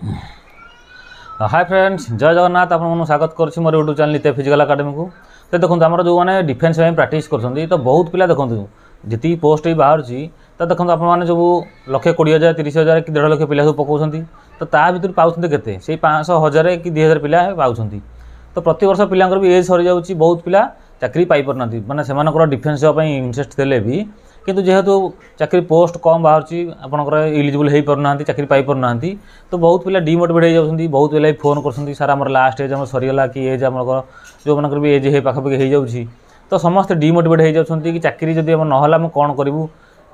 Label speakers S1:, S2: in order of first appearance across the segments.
S1: Hi friends, जय जगन्नाथ। आपको स्वागत करुँच मोर यूट्यूब चैनल नित्य फिजिकल अकाडेमी को। तो देखो आम जो मैंने डिफेन्स प्राक्ट कर तो बहुत पिला देखो जी पोस्ट ही बाहर तो देखो आपने जो 1,20,000 30,000 कि 1.5 लाख पिला सब पकाउछंती तो ता भीतर पाउछंती केते से 500 1000 कि 2000 पिला पाउछंती। तो प्रति वर्ष पिलांकर भी एज सरी जाउची, बहुत पिला चाकरी पाई परनांती, माने सेमानकर डिफेन्स जॉब इंटरेस्ट देले भी किंतु जेहेतु चाकरी पोस्ट कम बाहर आपंकर इलिजिबल हो पारना चाकरी पाई पारना तो बहुत पिला डिमोटिवेट हो जाती। बहुत पिला फोन कर सार आम लास्ट एज आम सरीगला कि एज आम जो मनकर भी एज पाखापाखि हो जाऊँगी तो समस्त डिमोटिवेट हो जाती कि चाकरी जब नाला आम कौन करूँ।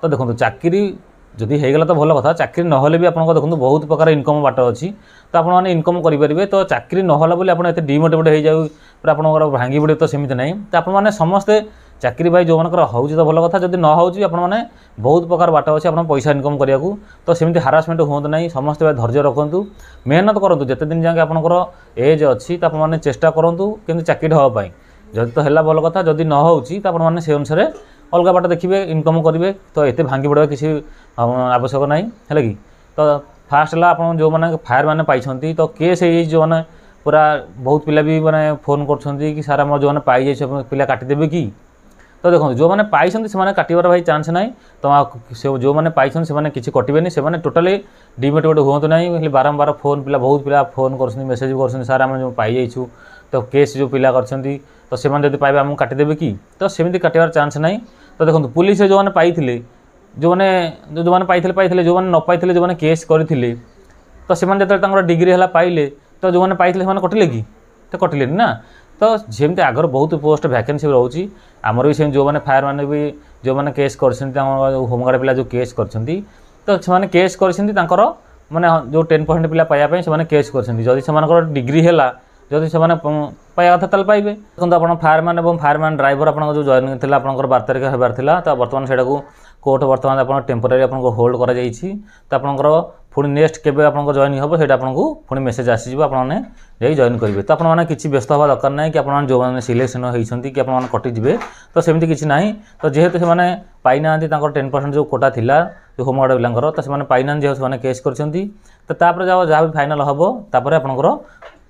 S1: तो देखो चाकरी जदि होगला तो भल कथा, चाकरी नहले भी आपको देखो बहुत प्रकार इनकम बाट अच्छी तो आपने इनकम करेंगे। तो चाकरी नहला बोली आप डिमोटिवेट हो जाऊ पूरा आपंकर भांगी पड़े तो सेमती नहीं। तो आपने समस्ते चाकरी भाई जो मनकर हो तो भल कथा, जब न होने बहुत प्रकार बाट अच्छे आप पैसा इनकम करने को। तो सेमती हारासमेंट हूँ ना, समस्ते धैर्य रखु, मेहनत करूँ जिते दिन जाके आपंकर एज अच्छी तो आपने चेष्टा करूँ कि चाकरी हाँपाई। जदि तो है भल कथा, जदि न हो आपने से अनुसार अलग बाट देखिए इनकम करेंगे। तो ये भांगी पड़ा किसी आवश्यक ना है कि। तो फास्ट है आप जो मैंने फायर मैंने पाई तो केस जो मैंने पूरा बहुत पिला भी मैंने फोन कर कि सारा मोर जो मैंने पाई जाए पिला काटिदेवे कि। तो देखो जो मैंने पाई से काटार भाई चांस ना। तो से जो मैंने पाई से किसी कटे से टोटाली डिमोटिवेट हूँ ना। बारंबार फोन पिला बहुत पिला फोन कर मेसेज कर सार आम जो पाई जाइछु तो केस जो पिला कर तो से जब पाइबे आमको काटिदेवे कि। तो सेमती काटार चांस ना। तो देखो पुलिस जो मैंने पाई जो मैंने पाई जो मैंने न पाई जो मैंने केस करते तो से जो डिग्री है पाइले तो जो मैंने पाई कटिले कि तो कटिले ना। तो जमती आगर बहुत पोस्ट वैकेंसी रोचे आमर भी सेम जो मैंने फायर मैंने भी जो मैंने केस कर होमगार्ड पिला जो केस कर तो से केस कर माने जो 10% पिला पाइबा से केस कर डिग्री है जदि से पाया कथा ताल पाइबे। देखो आप फायरमैन और फायरमैन ड्राइवर आप जो जॉइन थी आप 12 तारिख होबार था तो बर्तमान से कोर्ट बर्तमान आप टेम्पोरारी आपको होल्ड कर तो आपंकर पुणी नेक्स्ट केवे आप जॉइन हम से आपको पुणी मेसेज आसीज आपने जॉइन करेंगे। तो आपने किसी व्यस्त हवा दरकार ना कि आप जो मैंने सिलेक्शन होती कि आपने कटिजे तो सेमती किसी ना। तो जेहेतु से पाई ना 10% जो कोटा थिला जो होमगार्ड पिलांकर तो से पाई ना जेहेतु केस कर जहाँ भी फाइनाल हम तापर आपंकर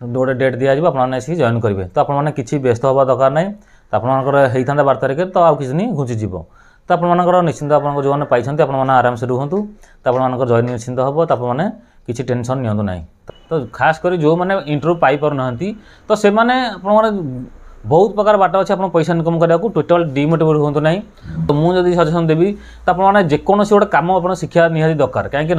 S1: गोटे डेट दि जाए आपने जॉइन करेंगे। तो आपने किसी व्यस्त हवा दरकार ना। तो आपंकर होता 12 तारिख तो आउ किसी नहीं घुंचीज। तो आपर निश्चिंत आप जो मैंने पाई आपने आराम से रुहतु तो आप जॉइन निश्चिंत हम तो आपने किसी टेंशन नियंतु ना। तो खास कर जो मैंने इंटरव्यू पाई पारना तो से बहुत प्रकार बाट अच्छे आप पैसा इनकम करने को टोटाल डिमोटिवेट हूँ ना। तो मुझे सजेसन देवी तो आपने जेकोसी गोटे कम आप शिक्षा निहाती दरकार कहीं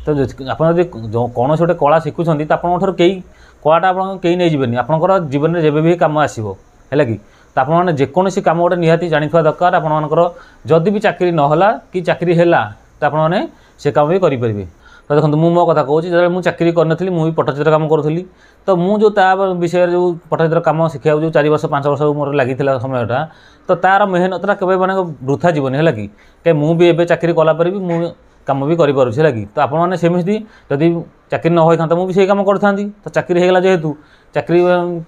S1: तो आप कौन गोटे कला शिखुंट तो आपंठ कई कलाटा आप कहीं नहीं जीवन आपंकर जीवन में जब भी कम आसो है कि। तो आपने जेकोसी कम गोटे निहाती जानी दरकार आपर जदि भी चाकरी नहला कि चाकरी है तो आपने से कम भी करेंगे। तो देखो मुझे मो कथा कहूँ जो मुझे चाकरी करनी मुझे पट्टचित्र कम करी तो मुझे विषय जो पट्टचित्र कम शिखा जो 4 वर्ष 5 वर्ष मोर लगी समयटा तो तार मेहनतटा के मैंने वृथा जीवन है कि मुझे चाकरी कलापर भी मुझे कम भी करें है कि। तो आपने सेमती जदि चाकरी न होता तो मुझे कम करी तो चाकरी होगा जेहेतु चाकरी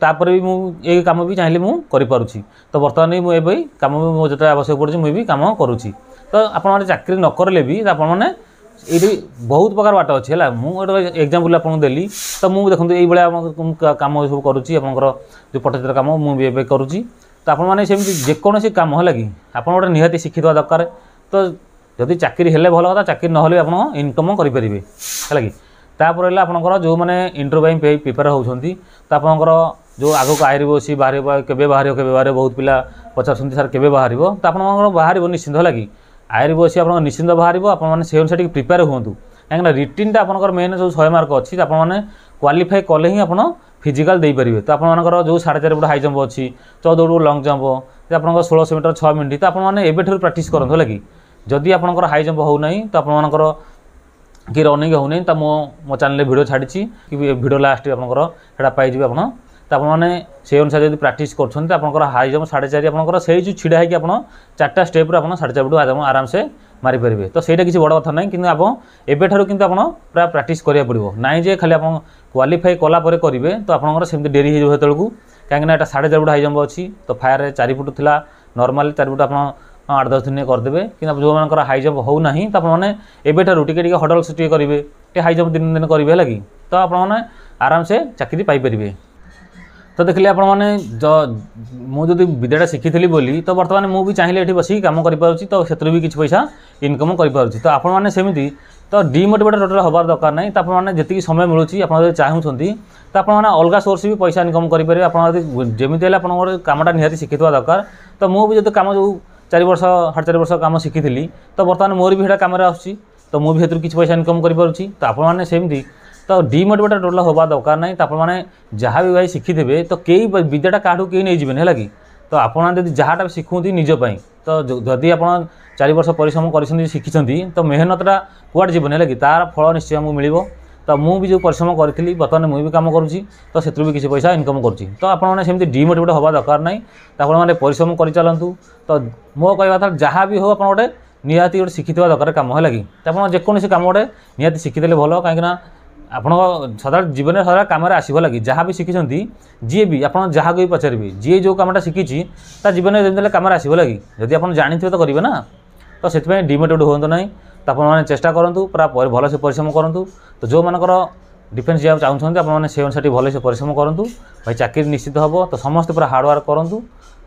S1: तापर भी मुझे कम भी चाहिए मुझे तो बर्तमान भी मुझे कम भी जो आवश्यक पड़े मुझे भी कम करुँची। तो आपने चाकरी न करें भी आपने ये बहुत प्रकार बाट अच्छे है मुझे एग्जाम्पल आपको देली। तो मुझे देखो ये कम सब करुँची आपंकर जो पट्टचित्र कम मुझे करुँची। तो आपने जेकोसी कम है कि आप गोटे निहाती शिखित दरकार। तो जदि चाकरी है भल कथा, चाकरी ना आप इनकम करेंगे है कि। तापर आपंकर जो मैंने इंटरव्यू प्रिपेयर होती तो आपंकर जो आगक आईसी बाहर के बाहर बहुत पिला पचार सार के बाहर तो आप बाहर निश्चिंत है कि आईसी आप निश्चिंत बाहर आपने से अनुसार प्रिपेयर हूँ कहीं रिटिनटा आपंकर मेन जो 100 मार्क अच्छी आपने क्वालिफाई कले ही आप फिजिकाल दे पारे। तो आपंकर जो 4.5 फुट हाई जंप अच्छी 14 फुट लंग जंप आप 1600 मीटर 6 मिनट तो आपने एवं प्राक्ट करूँ है कि। जदि आपंकर हाई जंप होना तो आपंकर कि रनिंग होनी तो मो चैनल वीडियो छाड़ी कि वीडियो लास्ट आपंकर पाइबे आप। तो आपने से अनुसार जब प्राक्ट कर हाई जंप 4.5 आपंकर से जो छिड़ा है कि आप 4टा स्टेप्रे आप 4.5 फुट आराम से मारिपारे। तो सहीटा किसी बड़ कथा ना कि आप एवं कि पूरा प्राक्ट करा पड़ो ना जे खाली आप क्वालिफाई कलापर करेंगे तो आपंकर सेमती डेरी हो जो कहीं 4.5 फुट हाई जंप अच्छी तो फायर 4 फुट थी नॉर्मल 4 फुट आप 8-10 दिन करदे कि जो मान हाई जंप होना तो आपने एवं टे हडल्स टे करेंगे हाई जंप दिन दिन करेंगे है कि। तो आपने आराम से चाकरी पाइपर। तो देखिए आपण मैंने मुझे विद्याटा शिखी बोली तो बर्तमान मुझे चाहिए ये बस कम कर तो से भी किसी पैसा इनकम कर तो आपण मैंने सेमती तो डिमोटिवेट टोटाल हबार दरकार नहीं। तो आपने जी समय मिलूँ आप चाहूँगी तो आपने अलग सोर्स भी पैसा इनकम करेंगे। आपमती आप कमटा निहाती शिखी दरकार। तो मुझे जो कम जो 4 वर्ष 4.5 वर्ष कम शिखी तो बर्तमान मोर भी कम आसूँ तो मुझे किसी पैसा इनकम करें। तो आपने सेमती तो डिमोटिवेट टोटाल हवा दरकार नहीं। तो आपने जहाँ भी भाई शिखीथे तो कई विद्याटा क्या कहीं नहीं जीवन है कि तो आपड़ जहाँ शिखुँगी निजपाई तो जदि आप 4 वर्ष परिश्रम कर शिखी तो मेहनतटा कुआड़ जीवन है कि तार फल निश्चय आमको मिल। तो मुझे जो परिश्रम करी बर्तमान मुझे भी कम करुँची तो से भी किसी पैसा इनकम करुँची। तो आपने सेमती डिमोटिवेट हवा दरकार नहीं। तो आपने परिश्रम कर चलतु। तो मो कहवा था जहाँ भी हो आप गोटे निहाती गोटे शिखी दरकार कम है कि आप जेकोसी कम गोटे निहाती शिखीदे भल कहीं आप सदा जीवन में सदा कम आसो लगी जहाँ भी शिखी जी भी आप जहाँ भी पचारे जी जो कमटा शिखी जीवन में जमी कम आसो लगी जदि आप जानी तो करेंगे ना। तो से डिमोटिवेट हूँ ना। तो आपने चेष्टा करूँ पूरा भल से परिश्रम करूँ। तो जो मानकर डिफेन्स जावा चाहते आपने से अनुसार भल से परिश्रम करूँ भाई चाकरी निश्चित हम। तो समस्त पूरा हार्डवर्क करूँ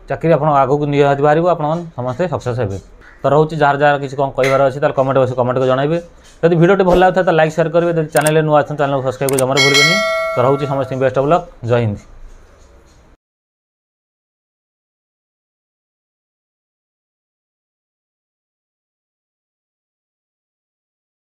S1: चाकरी आप आगक निहाती बाहर आप समस्ते सक्सेस हे। तो रोचे जार जार किसी कौन कहार अच्छे कमेंट बस कमेंट को जनइबे। जब वीडियो भल लगे तो लाइक शेयर करेंगे। चैनल नुआ चैनल सब्सक्राइब जमार भूलें। तो रोचे समस्त बेस्ट ऑफ लक। जय हिंद।